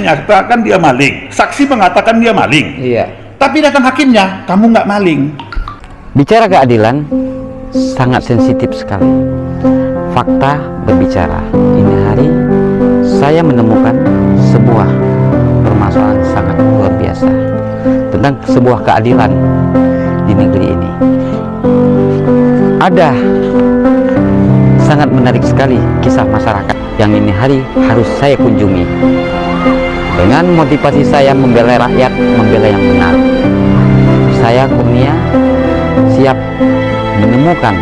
menyatakan dia maling, saksi mengatakan dia maling. Iya. Tapi datang hakimnya, kamu nggak maling. Bicara keadilan sangat sensitif sekali. Fakta berbicara. Ini hari saya menemukan sebuah permasalahan sangat luar biasa tentang sebuah keadilan di negeri ini. Ada sangat menarik sekali kisah masyarakat yang ini hari harus saya kunjungi. Dengan motivasi saya membela rakyat, membela yang benar. Saya Kurnia siap menemukan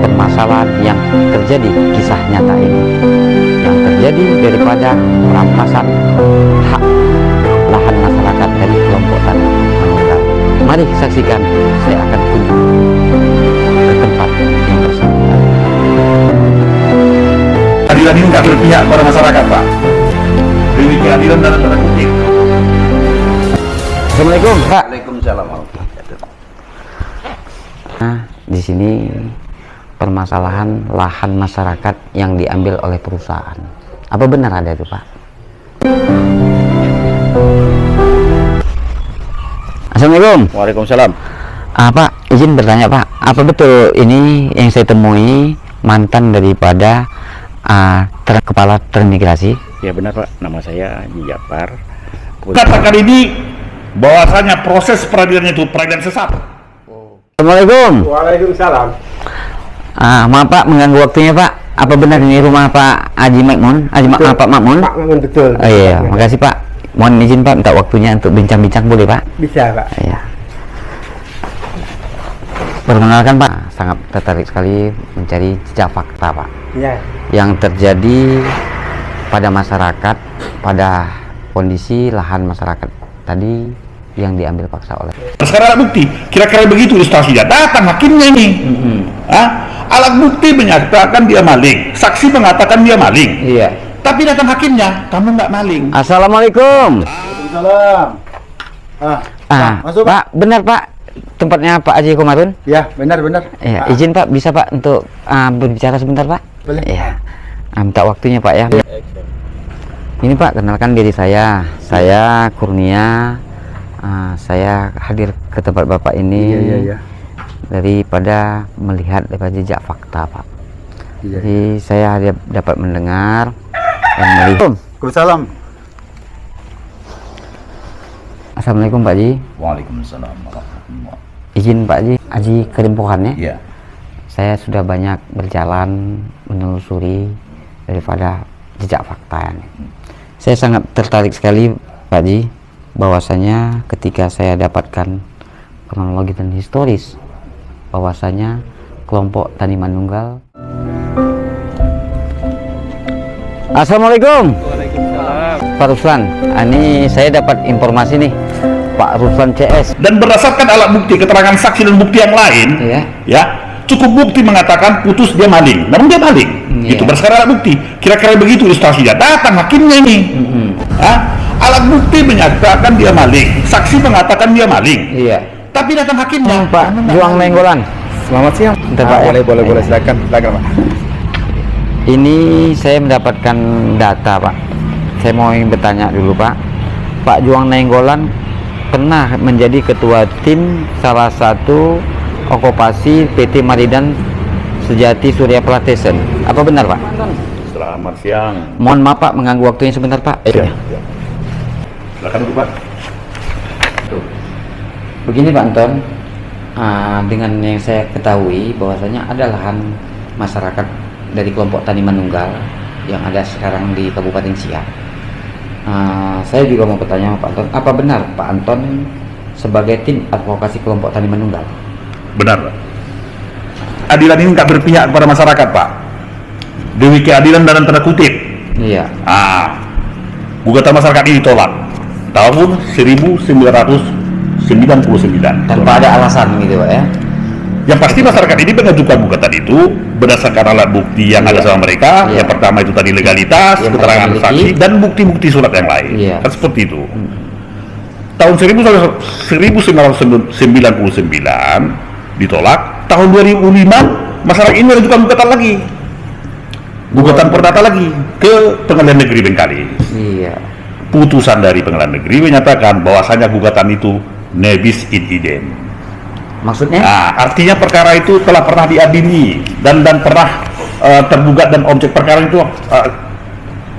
permasalahan yang terjadi, kisah nyata ini yang terjadi daripada perampasan hak lahan masyarakat dari kelompok tani Manunggal. Mari saksikan, saya akan kunjung ke tempat yang bersangkutan. Keadilan ini nggak berpihak pada masyarakat, Pak. Demi keadilan dalam tanda kutip. Assalamualaikum, Pak. Waalaikumsalam. Nah, di sini permasalahan lahan masyarakat yang diambil oleh perusahaan. Apa benar ada itu, Pak? Assalamualaikum. Waalaikumsalam. Pak, izin bertanya, Pak. Apa betul ini yang saya temui mantan daripada kepala transmigrasi? Ya benar, Pak. Nama saya Haji Japar. Katakan ini bahwasanya proses peradilan itu peradilan sesat. Assalamualaikum. Waalaikumsalam. Maaf Pak, mengganggu waktunya Pak. Apa benar ini rumah Pak Haji Makmun? Pak Makmun? Pak Makmun, betul. Oh iya, makasih Pak. Mohon izin Pak, minta waktunya untuk bincang-bincang, boleh Pak? Bisa, Pak. Iya. Perkenalkan Pak, sangat tertarik sekali mencari jejak fakta Pak. Iya. Yang terjadi pada masyarakat, pada kondisi lahan masyarakat tadi yang diambil paksa oleh. Sekarang alat bukti, kira-kira begitu ilustrasinya. Datang hakimnya ini. Alat bukti menyatakan dia maling, saksi mengatakan dia maling. Iya. Tapi datang hakimnya, kamu nggak maling. Assalamualaikum. Waalaikumsalam. Masuk, Pak, benar Pak, tempatnya Pak Haji Komarun? Ya, benar. Ya, izin Pak, bisa Pak untuk berbicara sebentar Pak? Boleh. Ya, minta waktunya Pak ya. Ini Pak, kenalkan diri saya Kurnia. Saya hadir ke tempat Bapak ini daripada melihat daripada jejak fakta Pak. Jadi saya dapat mendengar dan melihat. Waalaikumsalam. Assalamualaikum Pak Haji. Waalaikumsalam. Izin Pak Haji Kerimpohan ya. Iya. Saya sudah banyak berjalan menelusuri daripada jejak fakta ini. Saya sangat tertarik sekali Pak Haji, bahwasanya ketika saya dapatkan kronologi dan historis bahwasanya kelompok Tani Manunggal. Assalamualaikum. Waalaikumsalam. Pak Ruslan, ini saya dapat informasi nih, Pak Ruslan CS. Dan berdasarkan alat bukti, keterangan saksi dan bukti yang lain, ya, cukup bukti mengatakan putus dia maling. Namun dia maling. Itu berdasarkan alat bukti. Kira-kira begitu ilustrasinya. Datang hakimnya ini. Alat bukti menyatakan dia maling, saksi mengatakan dia maling. Iya. Tapi datang hakimnya, Pak Juang Nenggolan. Selamat siang. Bentar, Pak, ya. Boleh, silakan, Pak. Ini saya mendapatkan data Pak. Saya mau bertanya dulu Pak. Pak Juang Nenggolan pernah menjadi ketua tim salah satu okupasi PT Maridan Sejati Surya Platesan. Apa benar Pak? Selamat siang. Mohon maaf Pak, mengganggu waktunya sebentar Pak. Silakan duduk Pak. Begini Pak Anton, dengan yang saya ketahui bahwasanya ada lahan masyarakat dari kelompok Tani Manunggal yang ada sekarang di Kabupaten Siak. Saya juga mau bertanya Pak Anton, apa benar Pak Anton sebagai tim advokasi kelompok Tani Manunggal? Benar Pak. Adilan ini nggak berpihak kepada masyarakat Pak. Demi keadilan dalam tanda kutip. Iya. Gugatan masyarakat ini ditolak tahun 1999. Tanpa ada alasan gitu Pak ya? Yang pasti masyarakat ini mengajukan gugatan itu berdasarkan alat bukti yang ada sama mereka. Yang pertama itu tadi legalitas, Yang keterangan mereka saksi, miliki. dan bukti-bukti surat yang lain. Kan seperti itu. Tahun 1999 ditolak. Tahun 2005 masyarakat ini mengajukan gugatan lagi. Gugatan perdata lagi ke Pengadilan Negeri Bengkalis. Iya. putusan dari pengadilan negeri menyatakan bahwasanya gugatan itu nebis in idem. Maksudnya? Nah, artinya perkara itu telah pernah diadili dan pernah tergugat dan objek perkara itu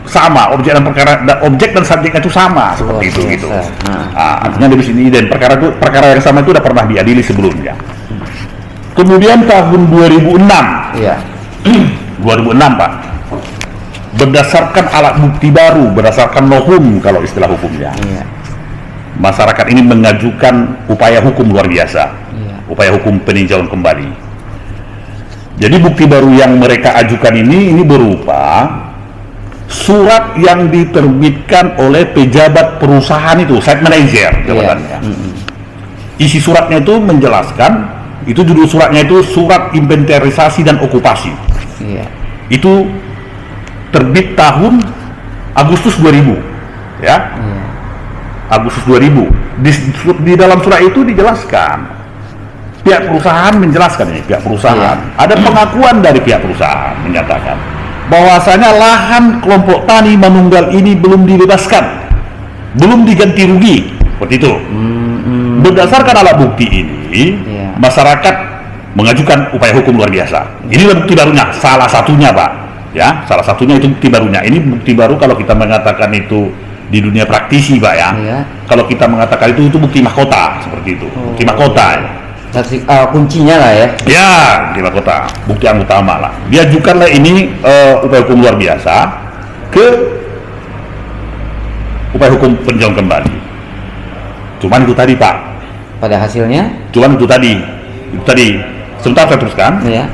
sama, objek dan subjeknya itu sama, seperti itu gitu. Artinya nebis in idem, perkara yang sama itu sudah pernah diadili sebelumnya. Kemudian tahun 2006, Iya. 2006 Pak, berdasarkan alat bukti baru, berdasarkan novum kalau istilah hukumnya, Iya. masyarakat ini mengajukan upaya hukum luar biasa, Iya. upaya hukum peninjauan kembali. Jadi bukti baru yang mereka ajukan ini berupa surat yang diterbitkan oleh pejabat perusahaan itu, site manager jabatannya. Isi suratnya itu menjelaskan, itu judul suratnya itu surat inventarisasi dan okupasi. Iya. Itu terbit tahun Agustus 2000, ya. Iya. Agustus 2000. Di dalam surat itu dijelaskan, pihak perusahaan menjelaskan ini, pihak perusahaan. Ada pengakuan dari pihak perusahaan menyatakan bahwasanya lahan kelompok tani Manunggal ini belum dibebaskan, belum diganti rugi, seperti itu. Berdasarkan alat bukti ini, masyarakat mengajukan upaya hukum luar biasa. Inilah bukti barunya, salah satunya Pak. Ya, salah satunya itu bukti barunya. Ini bukti baru kalau kita mengatakan itu di dunia praktisi Pak ya. Kalau kita mengatakan itu bukti mahkota, seperti itu. Bukti mahkota. Saksi kuncinya lah ya. Ya, bukti mahkota, bukti yang utama lah. Diajukanlah ini upaya hukum luar biasa ke upaya hukum peninjauan kembali. Cuman itu tadi Pak. Pada hasilnya? Cuman itu tadi. Sebentar saya teruskan. Iya.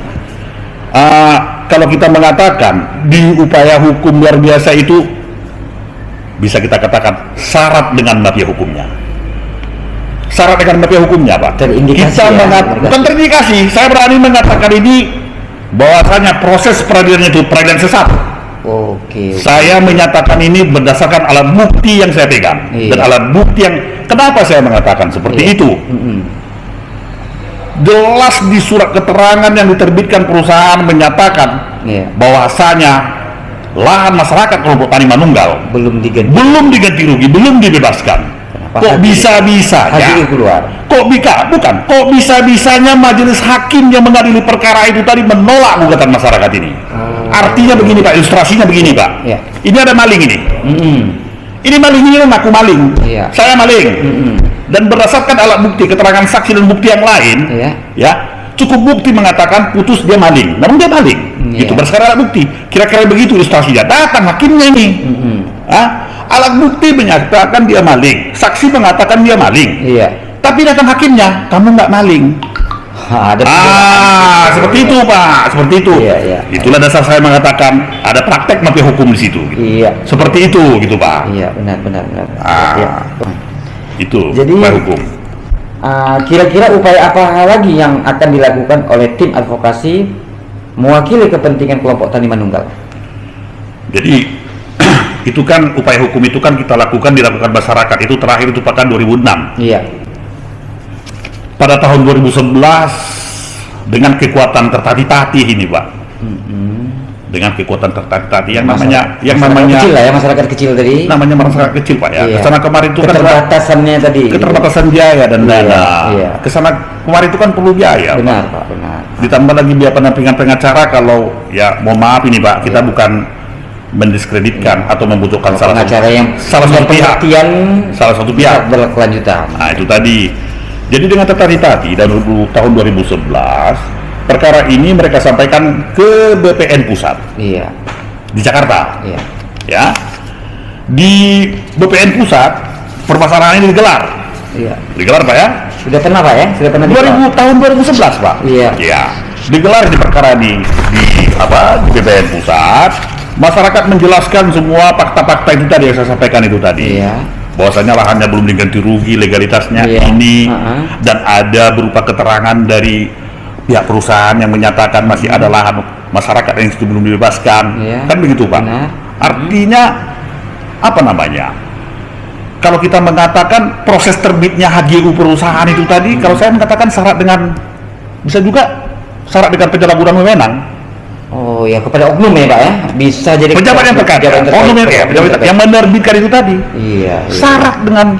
Kalau kita mengatakan di upaya hukum luar biasa itu bisa kita katakan syarat dengan mafia hukumnya. Syarat dengan mafia hukumnya Pak. Terindikasi Kita bukan terindikasi. Saya berani mengatakan ini bahwasanya proses peradilannya itu peradilan sesat. Oke. Saya menyatakan ini berdasarkan alat bukti yang saya pegang dan alat bukti yang kenapa saya mengatakan seperti itu. Jelas di surat keterangan yang diterbitkan perusahaan menyatakan bahwasanya lahan masyarakat kelompok tani Manunggal belum diganti rugi, belum dibebaskan. Kok bisa-bisanya? Kok bisa-bisanya majelis hakim yang mengadili perkara itu tadi menolak gugatan masyarakat ini? Artinya begini Pak, ilustrasinya begini Pak. Ini ada maling ini. Ini maling ini mengaku maling. Saya maling. Dan berdasarkan alat bukti, keterangan saksi dan bukti yang lain, ya cukup bukti mengatakan putus dia maling. Namun dia maling. Itu berdasarkan alat bukti. Kira-kira begitu ilustrasinya. Datang hakimnya ini. Alat bukti menyatakan dia maling. Saksi mengatakan dia maling. Tapi datang hakimnya, kamu nggak maling. Seperti itu Pak, seperti itu. Itulah dasar saya mengatakan ada praktek mafia hukum di situ. Gitu. Seperti itu, gitu Pak. Iya, benar. Itu jadi, upaya hukum. Kira-kira upaya apa lagi yang akan dilakukan oleh tim advokasi mewakili kepentingan kelompok tani Manunggal? Jadi itu kan upaya hukum itu kan dilakukan masyarakat itu terakhir itu pada 2006. Iya. Pada tahun 2011 dengan kekuatan tertati-tati ini Pak. Dengan kekuatan tertati-tati yang namanya kecil lah ya, masyarakat kecil tadi. Namanya masyarakat kecil Pak ya. Kesana kemarin itu keterbatasannya tadi. Keterbatasan biaya dan dana. Kesana kemarin itu kan perlu biaya. Benar Pak, benar. Ditambah lagi biaya pendampingan pengacara kalau ya mohon maaf ini Pak, kita bukan mendiskreditkan atau membutuhkan salah satu pihak berkelanjutan. Nah itu tadi. Jadi dengan tertati-tati dan tahun 2011 perkara ini mereka sampaikan ke BPN pusat. Di Jakarta. Ya. Di BPN pusat permasalahan ini digelar. Digelar Pak ya? Sudah pernah Pak ya? Sudah pernah tahun 2011 Pak. Ya. Digelar di perkara di BPN pusat. Masyarakat menjelaskan semua fakta-fakta itu tadi yang saya sampaikan itu tadi. Bahwasanya lahannya belum diganti rugi, legalitasnya ini dan ada berupa keterangan dari pihak perusahaan yang menyatakan masih ada lahan masyarakat yang itu belum dibebaskan. Kan begitu Pak. Artinya apa namanya? Kalau kita mengatakan proses terbitnya HGU perusahaan itu tadi, kalau saya mengatakan syarat dengan bisa juga syarat dengan penyalahgunaan wewenang. Oh ya, kepada oknum ya Pak ya, bisa jadi pejabat yang terkait, oknum ya, pejabat yang menerbitkan itu tadi. Iya. Syarat dengan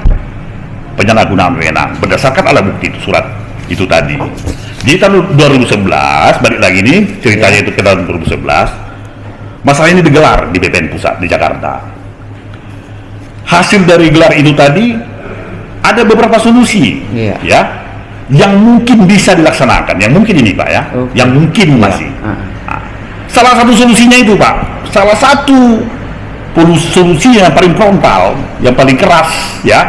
penyalahgunaan wewenang berdasarkan alat bukti itu surat itu tadi. Di tahun 2011, balik lagi nih ceritanya itu ke tahun 2011, masalah ini digelar di BPN Pusat di Jakarta. Hasil dari gelar itu tadi ada beberapa solusi, ya, yang mungkin bisa dilaksanakan, yang mungkin ini Pak ya, yang mungkin masih. Salah satu solusinya itu Pak, salah satu solusi yang paling frontal, yang paling keras ya,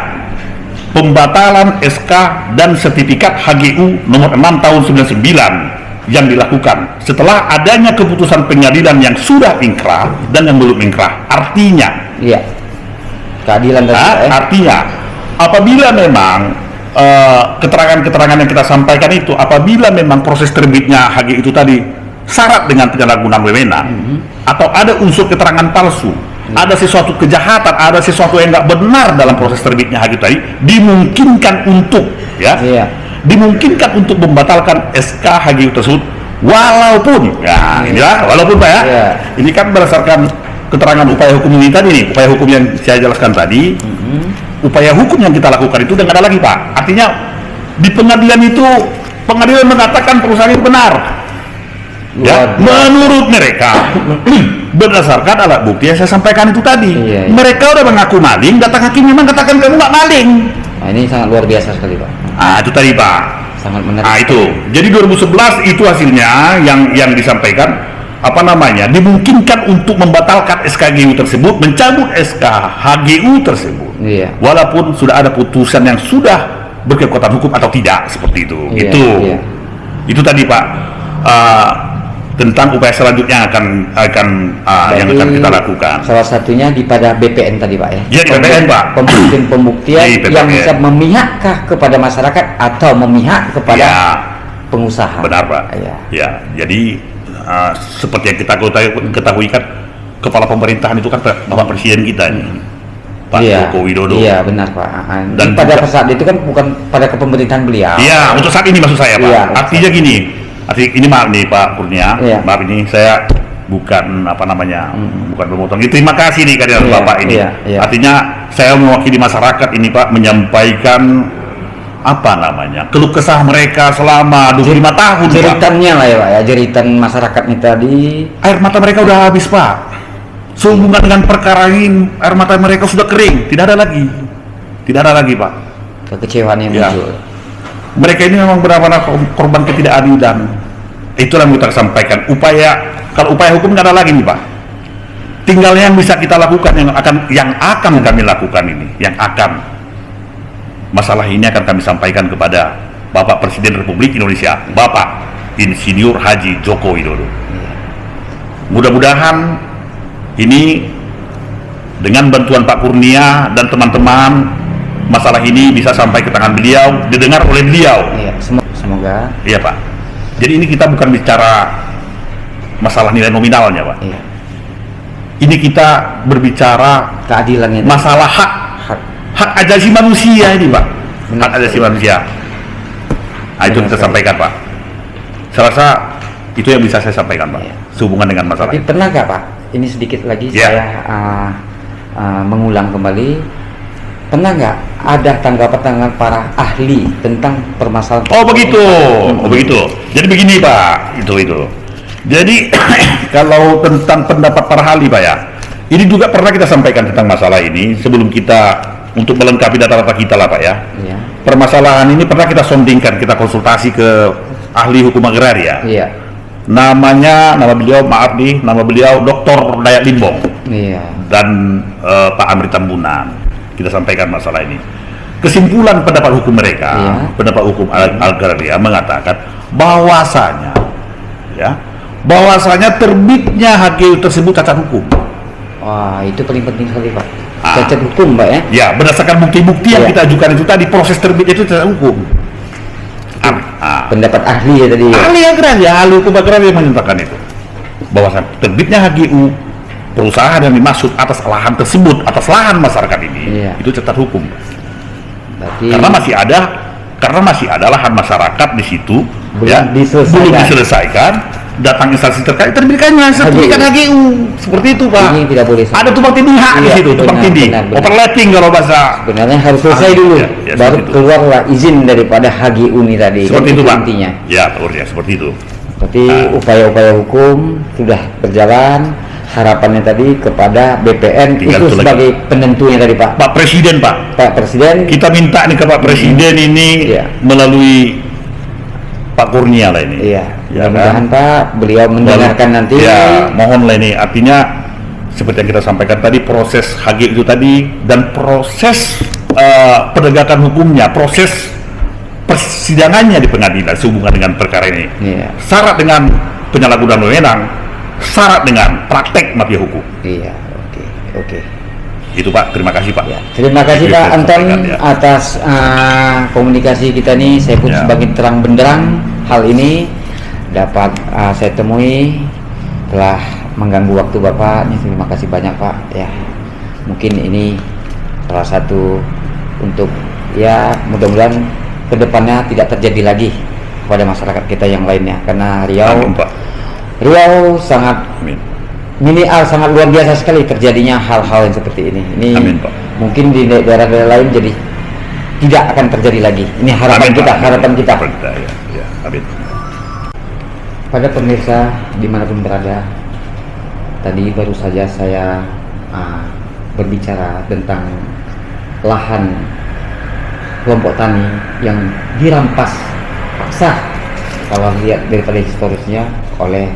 pembatalan SK dan sertifikat HGU nomor 6 tahun 99 yang dilakukan setelah adanya keputusan pengadilan yang sudah ingkrah dan yang belum ingkrah. Artinya, keadilan tadi. Artinya, apabila memang keterangan-keterangan yang kita sampaikan itu, apabila memang proses terbitnya HGU itu tadi syarat dengan penyalahgunaan wewenang, atau ada unsur keterangan palsu, ada sesuatu kejahatan, ada sesuatu yang nggak benar dalam proses terbitnya HGU tadi, dimungkinkan untuk dimungkinkan untuk membatalkan SK HGU tersebut, walaupun walaupun Pak ya, ini kan berdasarkan keterangan upaya hukum ini tadi nih, upaya hukum yang saya jelaskan tadi, upaya hukum yang kita lakukan itu dan ada lagi Pak, artinya di pengadilan itu pengadilan mengatakan perusahaan itu benar. Ya, menurut mereka berdasarkan alat bukti yang saya sampaikan itu tadi, mereka udah mengaku maling, datang hakim memang katakan kamu nggak maling. Nah, ini sangat luar biasa sekali Pak. Itu tadi Pak. Sangat menarik. Itu. Jadi 2011 itu hasilnya yang disampaikan dimungkinkan untuk membatalkan SKGU tersebut, mencabut SK HGU tersebut. Walaupun sudah ada putusan yang sudah berkekuatan hukum atau tidak seperti itu. Itu tadi Pak. Tentang upaya selanjutnya yang akan kita lakukan. Salah satunya pada BPN tadi Pak ya. Iya di BPN Pak. Pembuktian yang bisa memihakkah kepada masyarakat atau memihak kepada pengusaha. Benar Pak. Ya. Jadi seperti yang kita ketahui kan, kepala pemerintahan itu kan Bapak Presiden kita ini, Pak Joko Widodo. Iya benar Pak. Dan pada saat itu kan bukan pada kepemerintahan beliau. Iya, untuk saat ini maksud saya Pak. Artinya gini. Ini maaf nih Pak Kurnia, maaf ini saya bukan bukan memotong. Terima kasih nih kehadiran Bapak ini. Artinya saya mewakili masyarakat ini Pak, menyampaikan keluh kesah mereka selama 25 tahun. Jeritannya lah ya Pak ya, jeritan masyarakat ini tadi. Air mata mereka udah habis Pak. Sehubungan dengan perkara ini, air mata mereka sudah kering, tidak ada lagi Pak. Kekecewaan yang muncul. Mereka ini memang benar-benar korban ketidakadilan. Itulah yang kita sampaikan. Kalau upaya hukum nggak ada lagi nih Pak. Tinggal yang bisa kita lakukan, yang akan kami lakukan ini, masalah ini akan kami sampaikan kepada Bapak Presiden Republik Indonesia, Bapak Insinyur Haji Joko Widodo. Mudah-mudahan ini dengan bantuan Pak Kurnia dan teman-teman, masalah ini bisa sampai ke tangan beliau, didengar oleh beliau. Semoga. Iya Pak. Jadi ini kita bukan bicara masalah nilai nominalnya Pak. Ini kita berbicara keadilannya. Masalah hak asasi manusia ini Pak. Hak asasi manusia. Itu kita sampaikan Pak. Saya rasa itu yang bisa saya sampaikan Pak. Sehubungan dengan masalah. Tapi pernah nggak Pak? Ini sedikit lagi saya mengulang kembali. Pernah nggak ada tanggapan para ahli tentang permasalahan? Begitu. Jadi begini Pak, itu. Jadi kalau tentang pendapat para ahli Pak ya, ini juga pernah kita sampaikan tentang masalah ini sebelum kita untuk melengkapi data-data kita lah Pak ya. Permasalahan ini pernah kita sondingkan, kita konsultasi ke ahli hukum agraria. Nama beliau Dr. Dayak Limbong. Dan Pak Amri Tambunan. Kita sampaikan masalah ini. Kesimpulan pendapat hukum mereka, pendapat hukum agraria mengatakan bahwasanya terbitnya HGU tersebut cacat hukum. Wah, itu paling penting sekali Pak. Cacat hukum Pak ya? Ya, berdasarkan bukti-bukti yang kita ajukan itu tadi, proses terbitnya itu cacat hukum. Pendapat ahli ya tadi. Ahli agraria, ahli hukum agraria menyatakan itu. Bahwasanya terbitnya HGU perusahaan yang dimaksud atas lahan tersebut, atas lahan masyarakat ini, itu cacat hukum. Karena masih ada lahan masyarakat di situ, belum diselesaikan, datang instansi terkait terbitkannya sertifikat HGU seperti itu Pak. Ini tidak boleh sampai. Ada tumpang tindih hak di Iya, situ, tumpang benar, tindih, benar. overlapping kalau bahasa. Sebenarnya harus selesai dulu, Ya, ya, baru seperti itu. keluarlah izin daripada HGU ini tadi. Seperti Kan itu Pak. intinya. Ya, Pak ya, seperti itu. Berarti upaya-upaya hukum sudah berjalan. Harapannya tadi kepada BPN Tinggal itu itu lagi. sebagai penentunya tadi Pak. Pak Presiden Pak, Pak Presiden kita minta nih ke Pak Presiden ini Iya. melalui Pak Kurnia lah ini. Iya, Ya mudah-mudahan kan? Pak beliau mendengarkan nanti. Ya, mohon lah ini. Artinya seperti yang kita sampaikan tadi, proses HG itu tadi dan proses penegakan hukumnya, proses persidangannya di pengadilan sehubungan dengan perkara ini. Iya. Syarat dengan penyalahgunaan wewenang, syarat dengan praktek mafia hukum. Iya, oke. Itu Pak, terima kasih Pak. Ya, terima kasih Itu Pak saya Anton sampaikan, ya. atas komunikasi kita nih. Saya pun Ya. sebagai terang benderang hal ini dapat saya temui telah mengganggu waktu Bapak. Terima kasih banyak Pak. Ya, mungkin ini salah satu untuk ya mudah-mudahan kedepannya tidak terjadi lagi kepada masyarakat kita yang lainnya, karena Amin, Pak. Riau sangat Amin. sangat luar biasa sekali terjadinya hal-hal yang seperti ini. Ini Amin, Pak. mungkin di daerah-daerah lain jadi tidak akan terjadi lagi. Ini harapan Amin, kita, Pak. harapan kita. Ya, amin. Pada pemirsa dimanapun berada, tadi baru saja saya berbicara tentang lahan kelompok tani yang dirampas paksa kalau lihat daripada historisnya oleh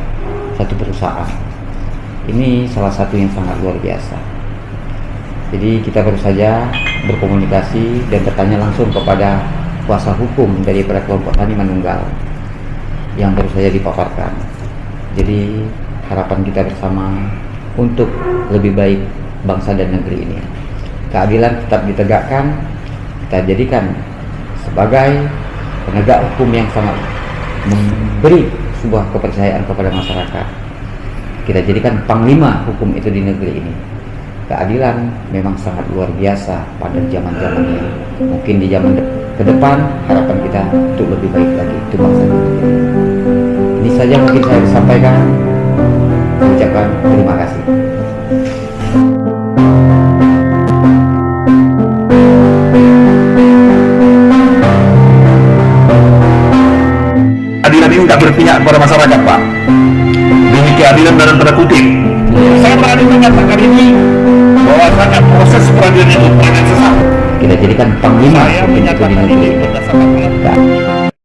satu perusahaan. Ini salah satu yang sangat luar biasa. Jadi kita baru saja berkomunikasi dan bertanya langsung kepada kuasa hukum daripada kelompok tani Manunggal yang baru saja dipaparkan. Jadi harapan kita bersama untuk lebih baik bangsa dan negeri ini. Keadilan tetap ditegakkan, kita jadikan sebagai penegak hukum yang sangat memberi sebuah kepercayaan kepada masyarakat. Kita jadikan panglima hukum itu di negeri ini. Keadilan memang sangat luar biasa pada zaman-zamannya. Mungkin di zaman ke depan harapan kita untuk lebih baik lagi untuk bangsa dan negeri. Ini saja mungkin saya sampaikan. Saya ucapkan terima kasih. Keadilan ini nggak berpihak kepada masyarakat Pak. Demi keadilan dalam tanda kutip. Saya berani mengatakan ini bahwasanya proses peradilan itu sangat sesat. Kita jadikan panglima Saya hukum itu di menyatakan negeri ini ini. berdasarkan